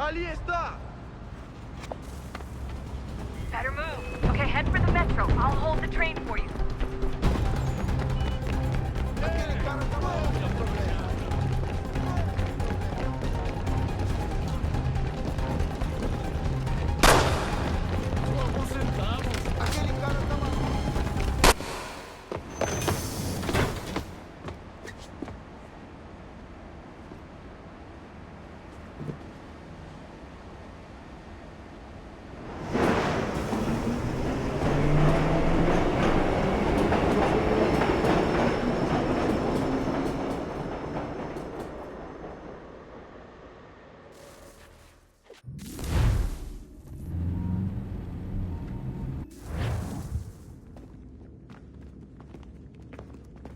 Ali está! Better move. Okay, head for the metro. I'll hold the train for you. Aquele cara tá maluco, não é problema. Só alguns centavos. Aquele cara tá maluco.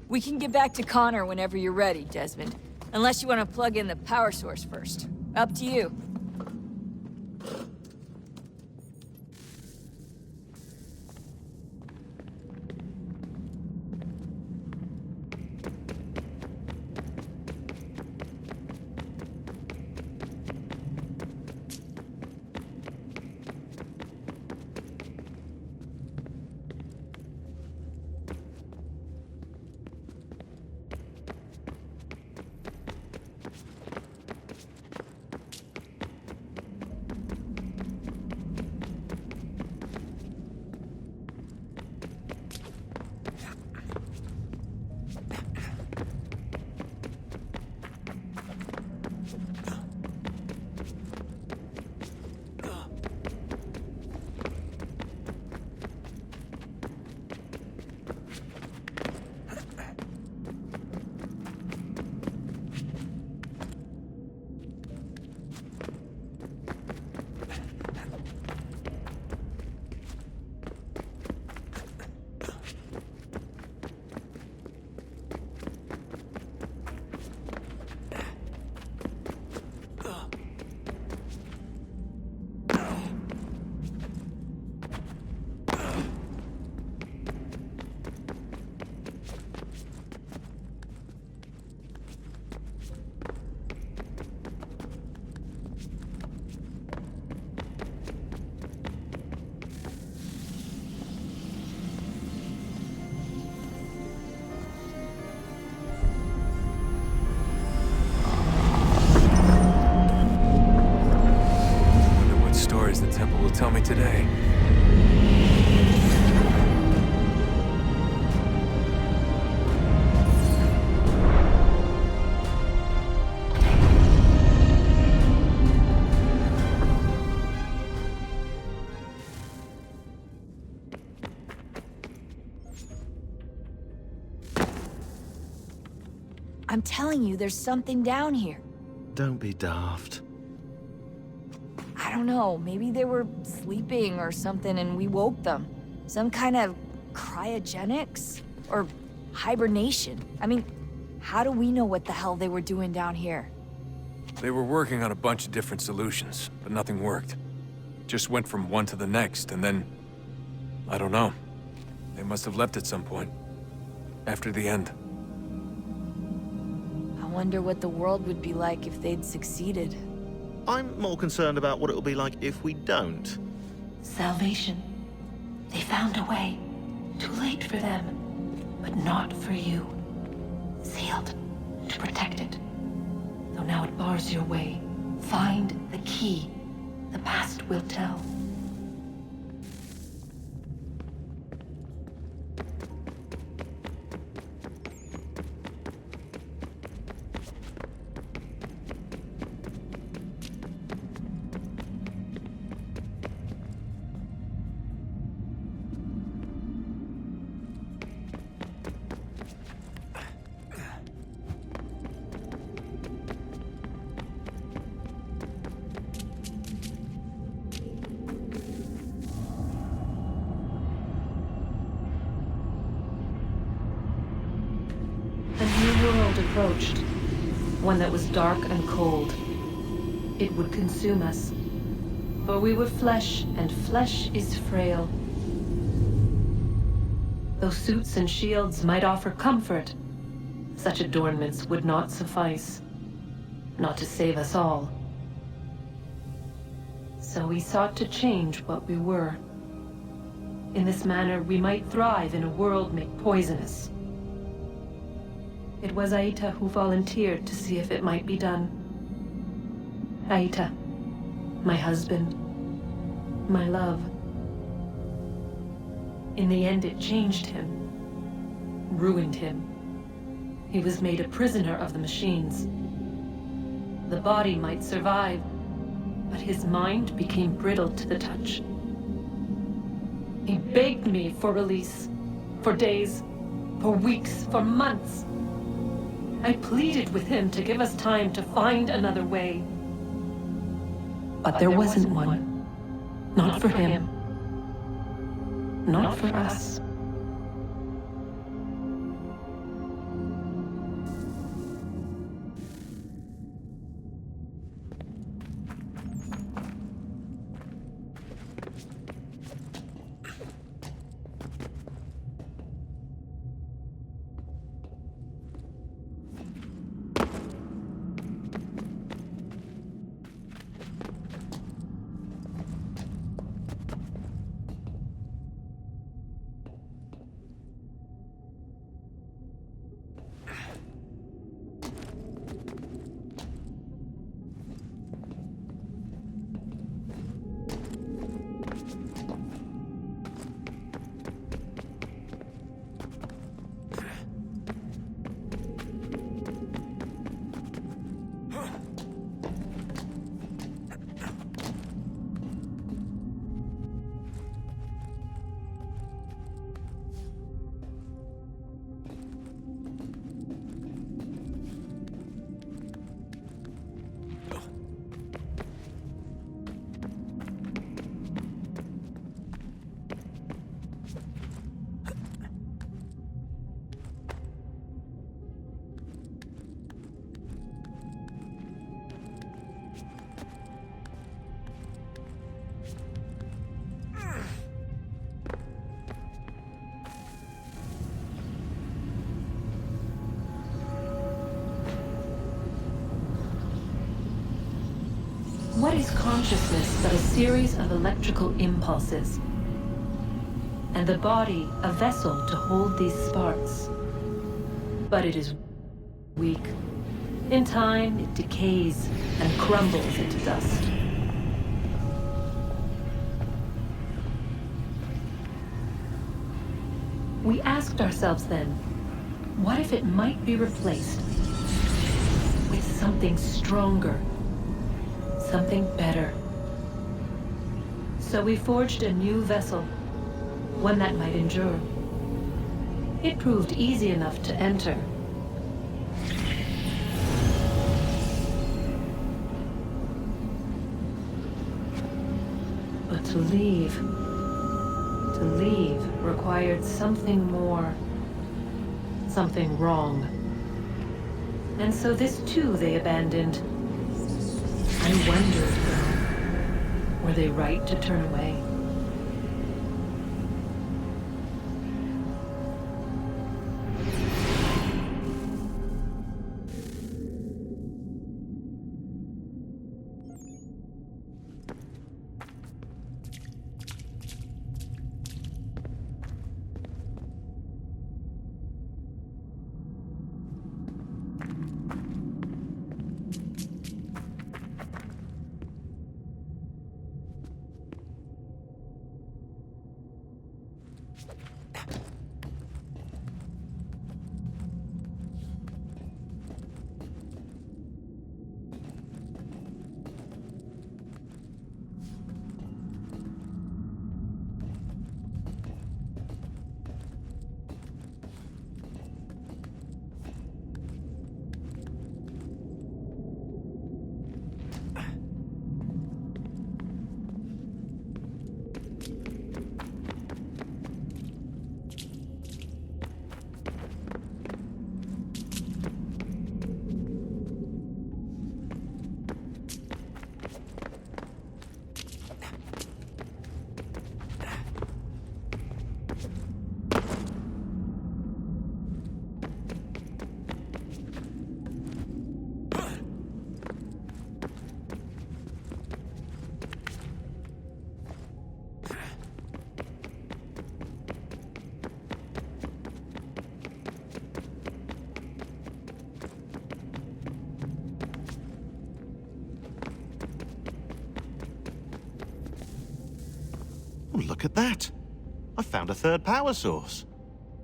We can get back to Connor whenever you're ready, Desmond. Unless you want to plug in the power source first. Up to you. The temple will tell me today. I'm telling you, there's something down here. Don't be daft. I don't know, maybe they were sleeping or something and we woke them. Some kind of cryogenics? Or hibernation? I mean, how do we know what the hell they were doing down here? They were working on a bunch of different solutions, but nothing worked. Just went from one to the next, and then... I don't know. They must have left at some point. After the end. I wonder what the world would be like if they'd succeeded. I'm more concerned about what it'll be like if we don't. Salvation. They found a way. Too late for them, but not for you. Sealed to protect it. Though now it bars your way. Find the key. The past will tell. Approached, one that was dark and cold. It would consume us, for we were flesh, and flesh is frail. Though suits and shields might offer comfort, such adornments would not suffice, not to save us all. So we sought to change what we were. In this manner, we might thrive in a world made poisonous. It was Aita who volunteered to see if it might be done. Aita, my husband, my love. In the end, it changed him, ruined him. He was made a prisoner of the machines. The body might survive, but his mind became brittle to the touch. He begged me for release, for days, for weeks, for months. I pleaded with him to give us time to find another way. But there wasn't one. Not for him. Not for us. What is consciousness but a series of electrical impulses? And the body a vessel to hold these sparks. But it is weak. In time, it decays and crumbles into dust. We asked ourselves then, what if it might be replaced with something stronger? Something better. So we forged a new vessel, one that might endure. It proved easy enough to enter. But to leave required something more, something wrong. And so this too they abandoned. I wondered, though, were they right to turn away? Oh, look at that. I found a third power source.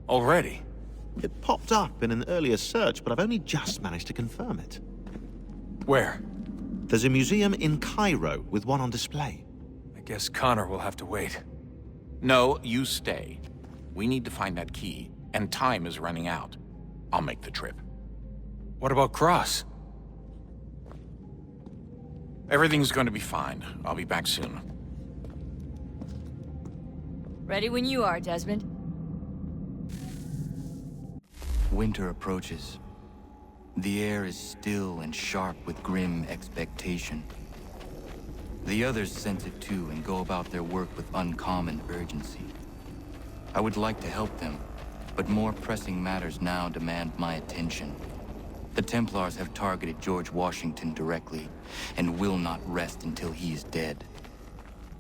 Already? It popped up in an earlier search, but I've only just managed to confirm it. Where? There's a museum in Cairo with one on display. I guess Connor will have to wait. No, you stay. We need to find that key, and time is running out. I'll make the trip. What about Cross? Everything's going to be fine. I'll be back soon. Ready when you are, Desmond. Winter approaches. The air is still and sharp with grim expectation. The others sense it too and go about their work with uncommon urgency. I would like to help them, but more pressing matters now demand my attention. The Templars have targeted George Washington directly, and will not rest until he is dead.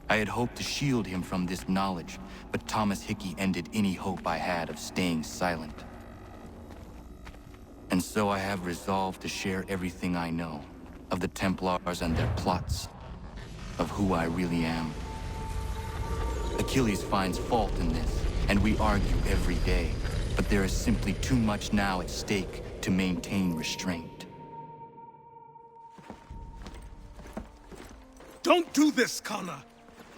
I had hoped to shield him from this knowledge, but Thomas Hickey ended any hope I had of staying silent. And so I have resolved to share everything I know, of the Templars and their plots, of who I really am. Achilles finds fault in this, and we argue every day, but there is simply too much now at stake to maintain restraint. Don't do this, Connor!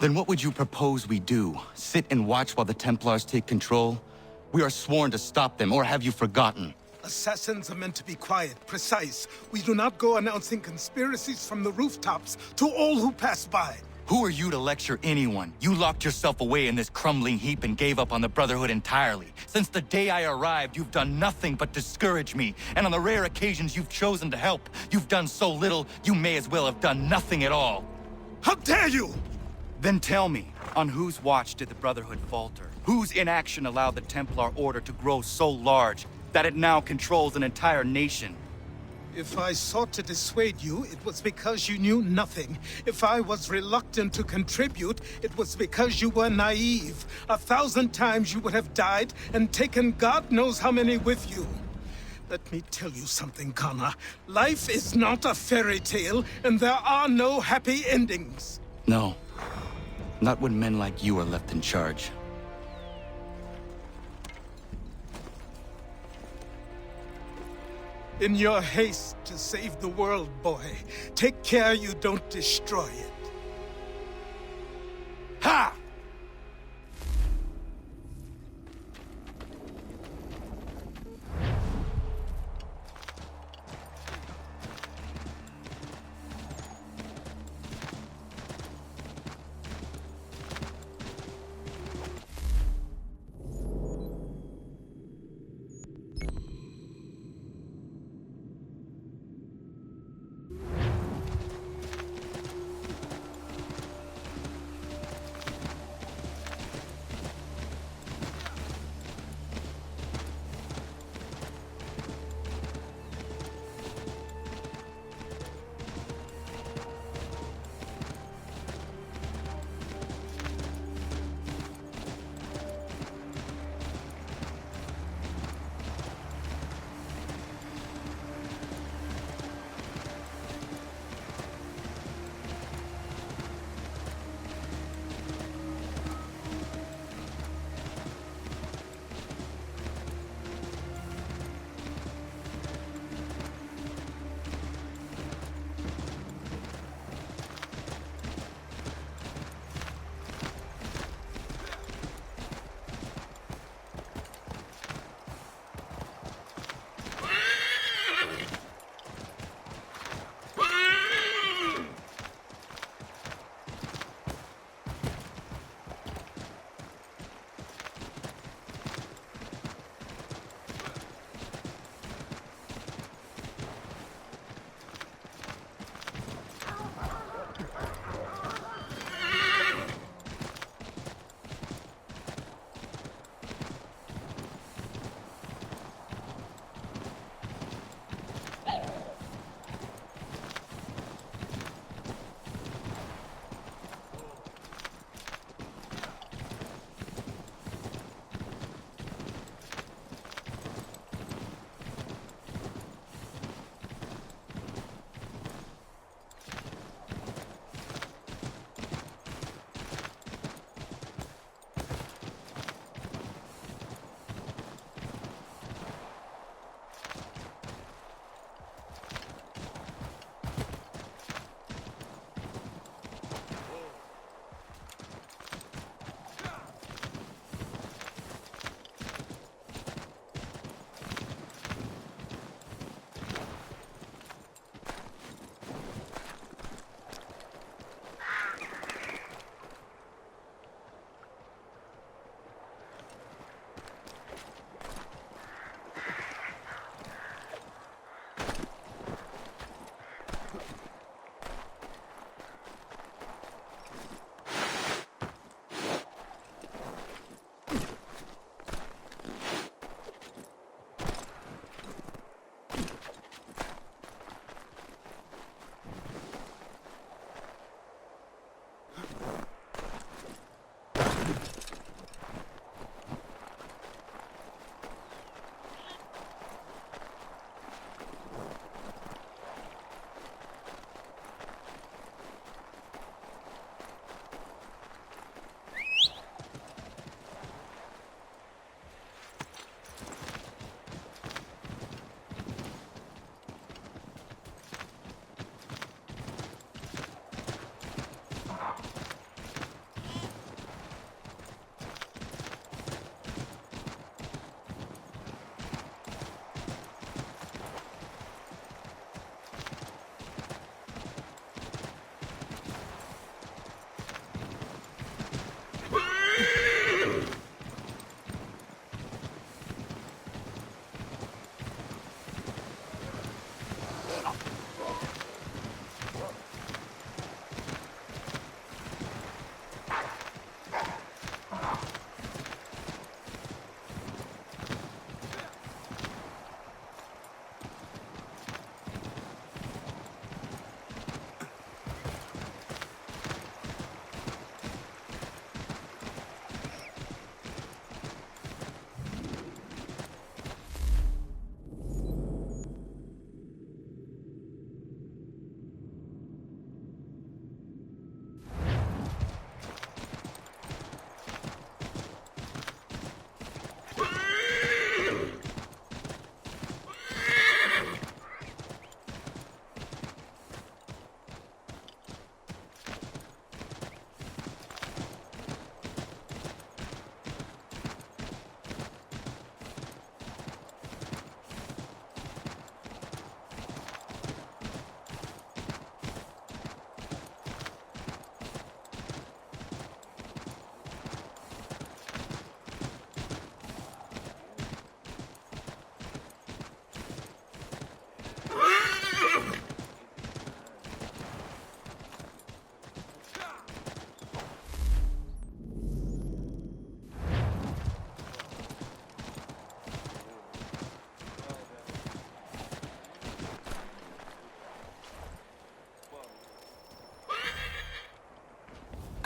Then what would you propose we do? Sit and watch while the Templars take control? We are sworn to stop them, or have you forgotten? Assassins are meant to be quiet, precise. We do not go announcing conspiracies from the rooftops to all who pass by. Who are you to lecture anyone? You locked yourself away in this crumbling heap and gave up on the Brotherhood entirely. Since the day I arrived, you've done nothing but discourage me. And on the rare occasions you've chosen to help, you've done so little, you may as well have done nothing at all. How dare you! Then tell me, on whose watch did the Brotherhood falter? Whose inaction allowed the Templar Order to grow so large that it now controls an entire nation? If I sought to dissuade you, it was because you knew nothing. If I was reluctant to contribute, it was because you were naive. 1,000 times you would have died and taken God knows how many with you. Let me tell you something, Connor. Life is not a fairy tale, and there are no happy endings. No. Not when men like you are left in charge. In your haste to save the world, boy, take care you don't destroy it. Ha!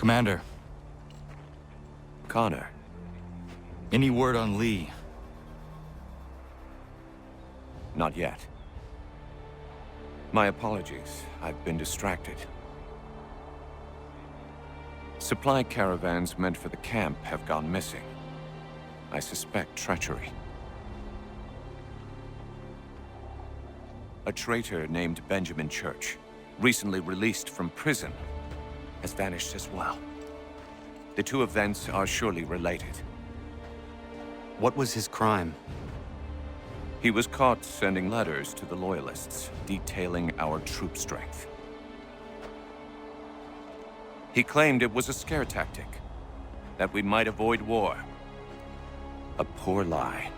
Commander, Connor. any word on Lee? Not yet. My apologies. I've been distracted. Supply caravans meant for the camp have gone missing. I suspect treachery. A traitor named Benjamin Church, recently released from prison, has vanished as well. The two events are surely related. What was his crime? He was caught sending letters to the loyalists, detailing our troop strength. He claimed it was a scare tactic, that we might avoid war. A poor lie.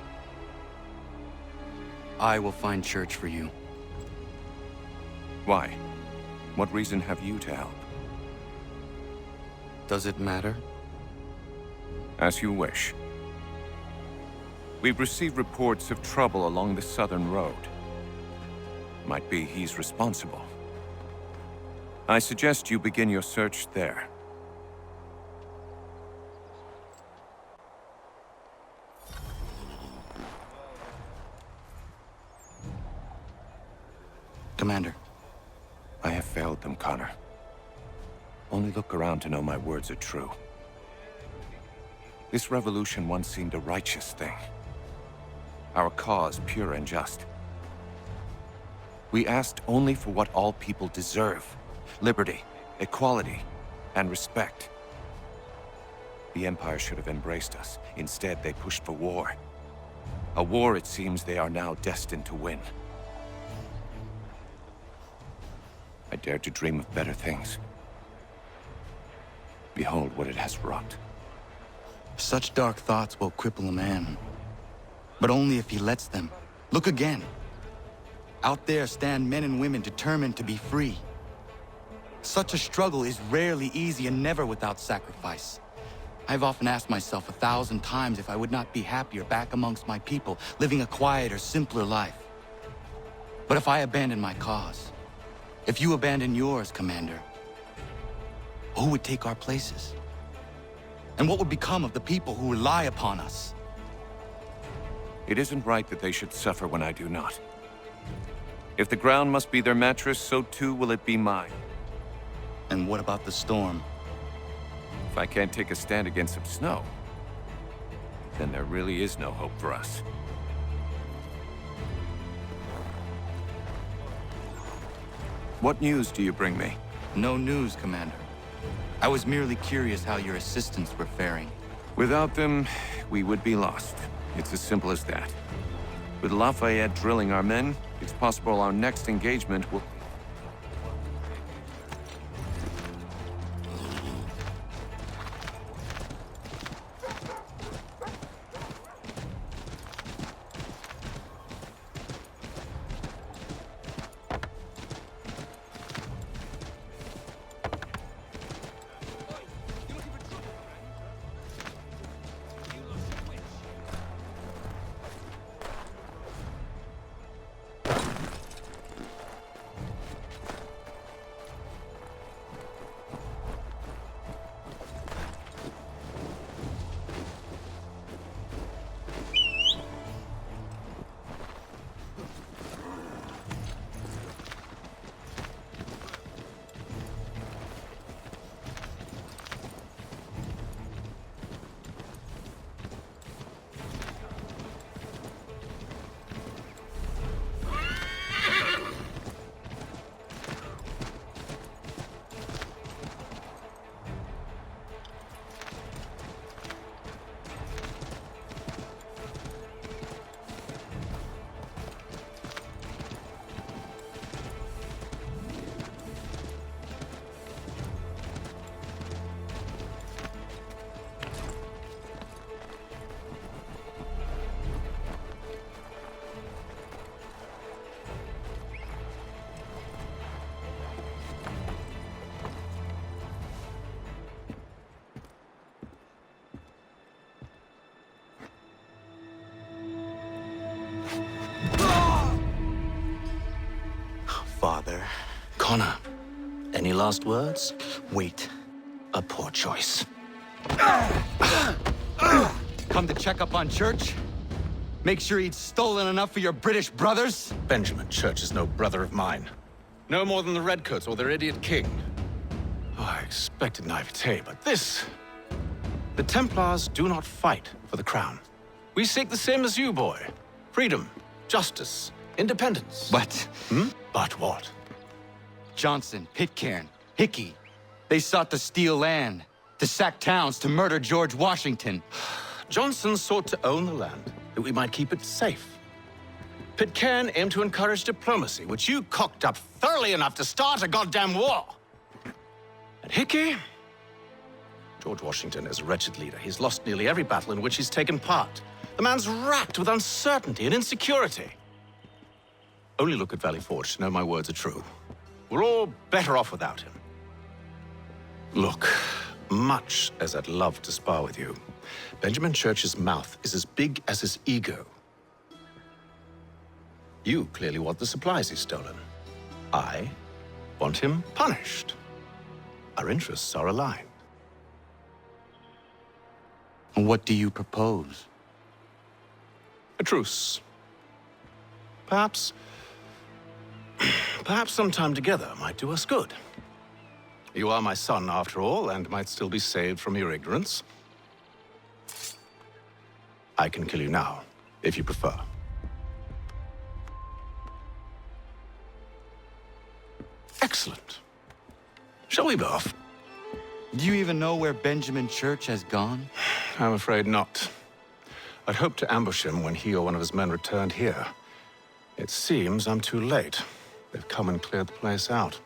I will find Church for you. Why? What reason have you to help? Does it matter? As you wish. We've received reports of trouble along the southern road. Might be he's responsible. I suggest you begin your search there. Commander. I have failed them, Connor. Only look around to know my words are true. This revolution once seemed a righteous thing. Our cause pure and just. We asked only for what all people deserve. Liberty, equality, and respect. The Empire should have embraced us. Instead, they pushed for war. A war it seems they are now destined to win. I dared to dream of better things. Behold what it has wrought. Such dark thoughts will cripple a man. But only if he lets them. Look again. Out there stand men and women determined to be free. Such a struggle is rarely easy and never without sacrifice. I've often asked myself 1,000 times if I would not be happier back amongst my people, living a quieter, simpler life. But if I abandon my cause, if you abandon yours, Commander, who would take our places? And what would become of the people who rely upon us? It isn't right that they should suffer when I do not. If the ground must be their mattress, so too will it be mine. And what about the storm? If I can't take a stand against some snow, then there really is no hope for us. What news do you bring me? No news, Commander. I was merely curious how your assistants were faring. Without them, we would be lost. It's as simple as that. With Lafayette drilling our men, it's possible our next engagement will... Father. Connor, Any last words? wait. A poor choice. Come to check up on Church? Make sure he'd stolen enough for your British brothers? Benjamin Church is no brother of mine. No more than the Redcoats or their idiot king. Oh, I expected naivete, but this... The Templars do not fight for the crown. We seek the same as you, boy. Freedom, justice, independence. But... But what? Johnson, Pitcairn, Hickey, they sought to steal land, to sack towns, to murder George Washington. Johnson sought to own the land, that we might keep it safe. Pitcairn aimed to encourage diplomacy, which you cocked up thoroughly enough to start a goddamn war. And Hickey? George Washington is a wretched leader. He's lost nearly every battle in which he's taken part. The man's racked with uncertainty and insecurity. Only look at Valley Forge to know my words are true. We're all better off without him. Look, much as I'd love to spar with you, Benjamin Church's mouth is as big as his ego. You clearly want the supplies he's stolen. I want him punished. Our interests are aligned. What do you propose? A truce. Perhaps some time together might do us good. You are my son, after all, and might still be saved from your ignorance. I can kill you now, if you prefer. Excellent. Shall we be off? Do you even know where Benjamin Church has gone? I'm afraid not. I'd hoped to ambush him when he or one of his men returned here. It seems I'm too late. They've come and cleared the place out.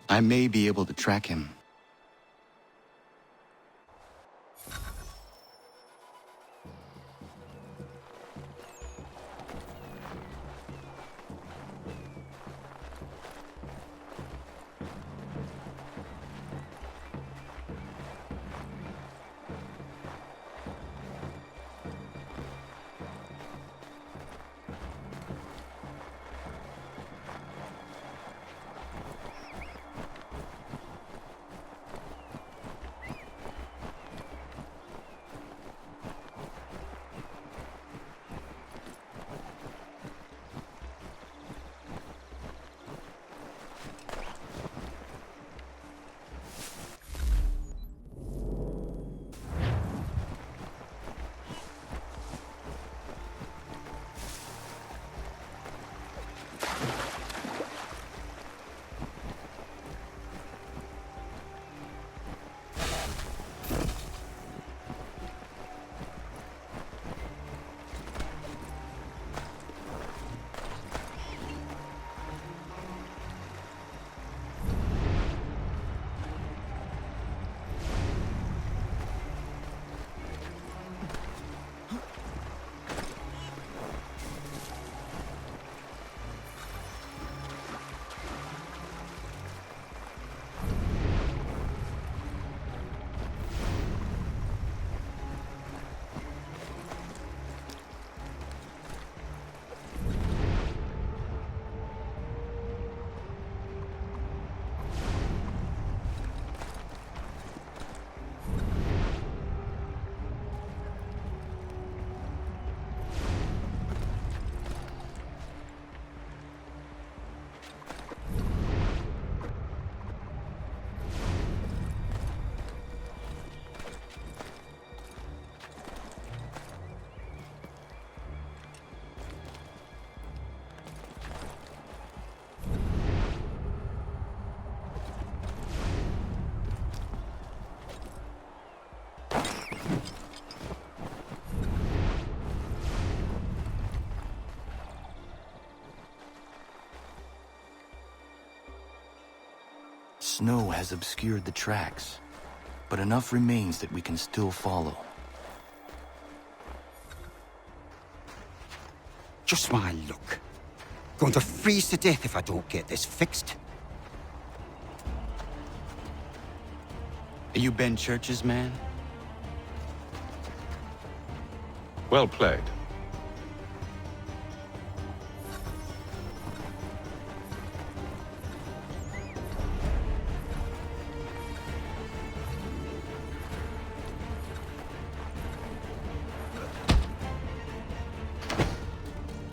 I may be able to track him. Snow has obscured the tracks, but enough remains that we can still follow. Just my luck. Going to freeze to death if I don't get this fixed. Are you Ben Church's man? Well played.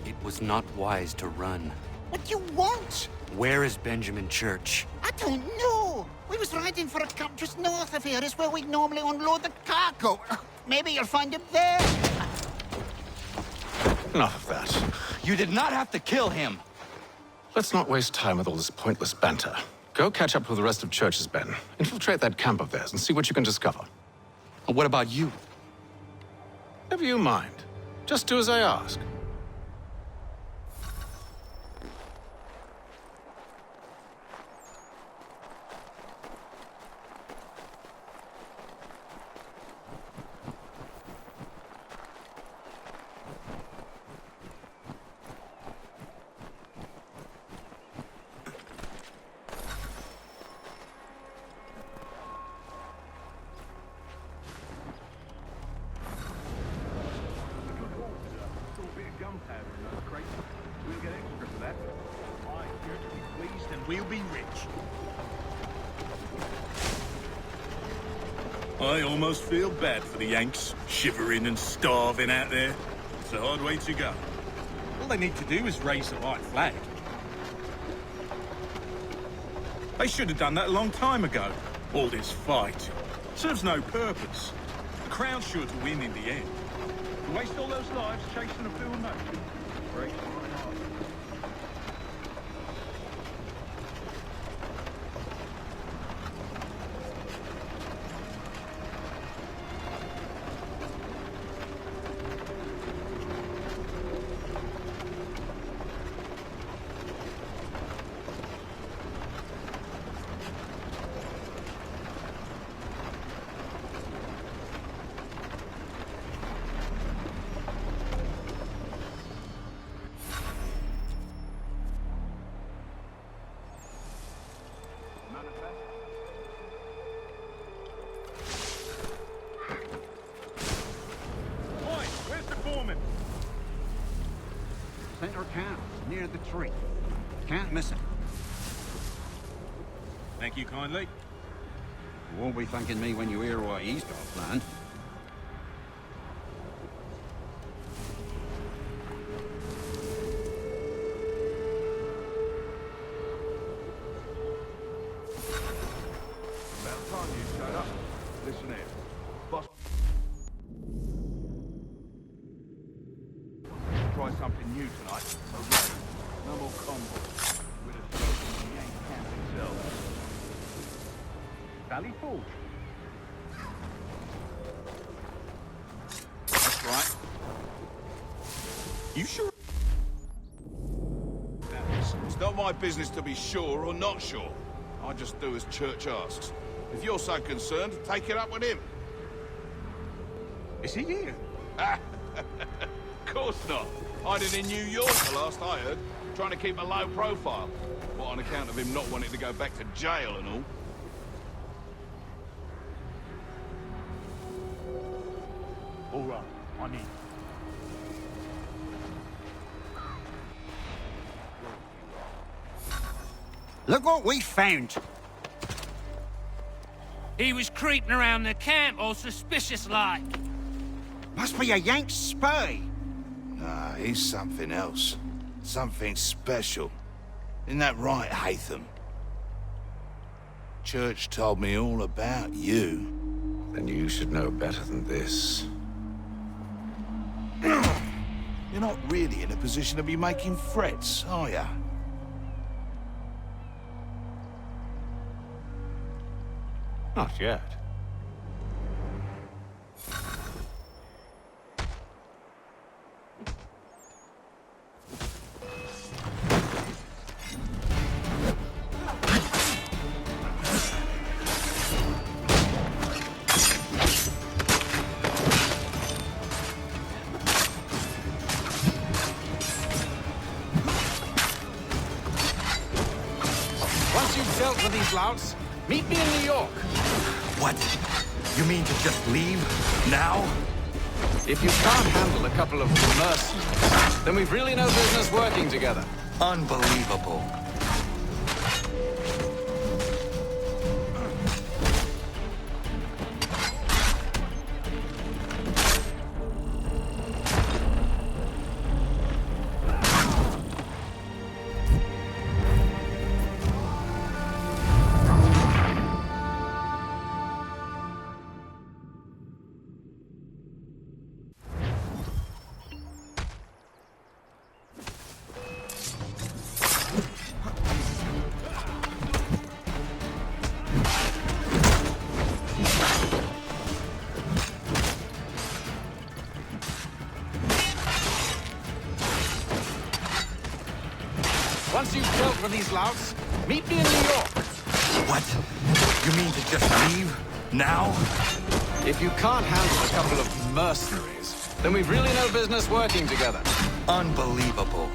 It was not wise to run. What do you want? Where is Benjamin Church? I don't know. We was riding for a camp just north of here. Is where we'd normally unload the cargo. Maybe you'll find him there. Enough of that. You did not have to kill him! Let's not waste time with all this pointless banter. Go catch up with the rest of Church's men. Infiltrate that camp of theirs and see what you can discover. And what about you? Never you mind. Just do as I ask. We'll be rich. I almost feel bad for the Yanks, shivering and starving out there. It's a hard way to go. All they need to do is raise the white flag. They should have done that a long time ago. All this fight serves no purpose. The crown's sure to win in the end. To waste all those lives chasing a fool nation breaks my heart. the tree. Can't miss it. Thank you kindly. You won't be thanking me when you hear what he's got planned. About time you showed up. Listen here. Boss. Try something new tonight. Okay. No more convoys. With a stroke in the Yank camp itself. Valley Forge. That's right. You sure? It's not my business to be sure or not sure. I just do as Church asks. If you're so concerned, take it up with him. Is he here? Of course not. Hiding in New York, the last I heard. Trying to keep a low profile. What, on account of him not wanting to go back to jail and all? All right, I need. Look what we found. He was creeping around the camp all suspicious-like. Must be a Yank spy. Nah, he's something else. Something special. Isn't that right, Hatham? Church told me all about you. Then you should know better than this. You're not really in a position to be making threats, are ya? Not yet. Once you've dealt with these louts, meet me in New York. What? You mean to just leave? Now? If you can't handle a couple of mercenaries, then we've really no business working together. Unbelievable. Once you've dealt with these louts, meet me in New York. What? You mean to just leave? Now? If you can't handle a couple of mercenaries, then we've really no business working together. Unbelievable.